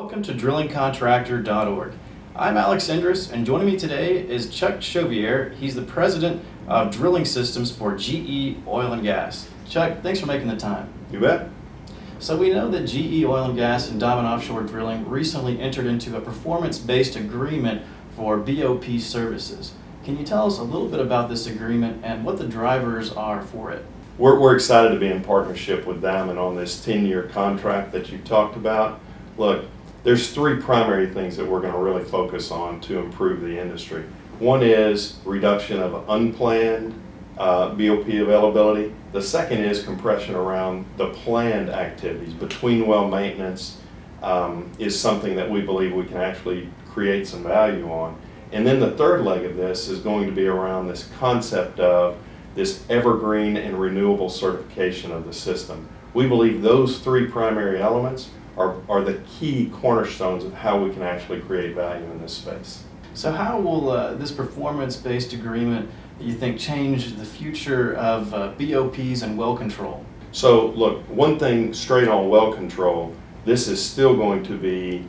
Welcome to drillingcontractor.org. I'm Alex Endres, and joining me today is Chuck Chauvier. He's the president of drilling systems for GE Oil and Gas. Chuck, thanks for making the time. You bet. So we know that GE Oil and Gas and Diamond Offshore Drilling recently entered into a performance-based agreement for BOP services. Can you tell us a little bit about this agreement and what the drivers are for it? We're excited to be in partnership with Diamond on this 10-year contract that you talked about. Look, there's three primary things that we're going to really focus on to improve the industry. One is reduction of unplanned BOP availability. The second is compression around the planned activities. Between well maintenance is something that we believe we can actually create some value on. And then the third leg of this is going to be around this concept of this evergreen and renewable certification of the system. We believe those three primary elements are the key cornerstones of how we can actually create value in this space. So how will this performance-based agreement, you think, change the future of BOPs and well control? So look, one thing straight on well control, this is still going to be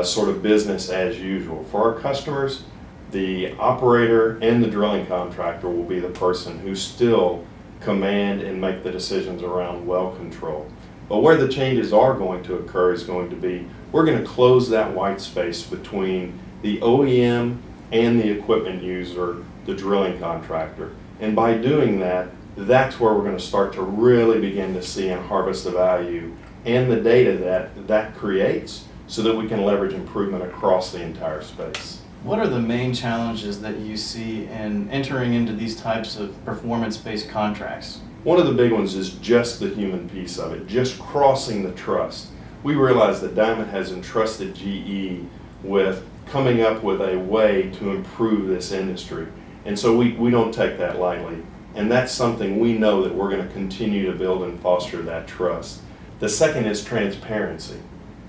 sort of business as usual. For our customers, the operator and the drilling contractor will be the person who still command and make the decisions around well control. But where the changes are going to occur is going to be, we're going to close that white space between the OEM and the equipment user, the drilling contractor. And by doing that, that's where we're going to start to really begin to see and harvest the value and the data that creates so that we can leverage improvement across the entire space. What are the main challenges that you see in entering into these types of performance-based contracts? One of the big ones is just the human piece of it, just crossing the trust. We realize that Diamond has entrusted GE with coming up with a way to improve this industry. And so we don't take that lightly. And that's something we know that we're going to continue to build and foster that trust. The second is transparency.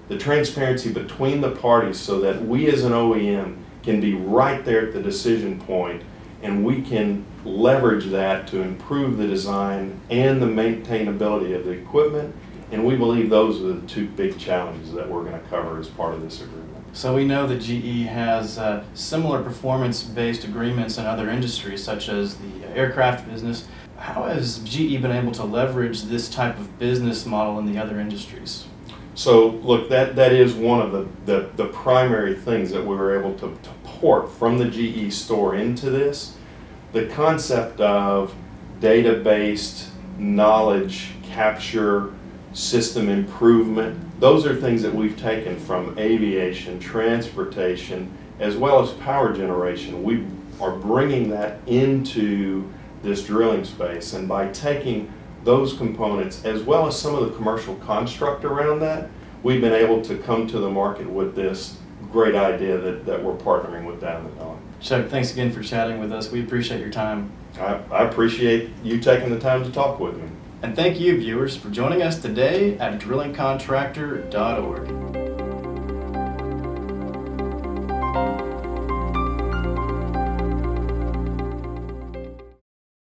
The transparency between the parties so that we as an OEM can be right there at the decision point and we can leverage that to improve the design and the maintainability of the equipment. And we believe those are the two big challenges that we're going to cover as part of this agreement. So we know that GE has similar performance-based agreements in other industries, such as the aircraft business. How has GE been able to leverage this type of business model in the other industries? So look, that is one of the primary things that we were able to port from the GE store into this. The concept of data-based knowledge capture, system improvement, those are things that we've taken from aviation, transportation, as well as power generation. We are bringing that into this drilling space, and by taking those components as well as some of the commercial construct around that, we've been able to come to the market with this great idea that we're partnering with Diamond on. Chuck, thanks again for chatting with us. We appreciate your time. I appreciate you taking the time to talk with me. And thank you, viewers, for joining us today at drillingcontractor.org.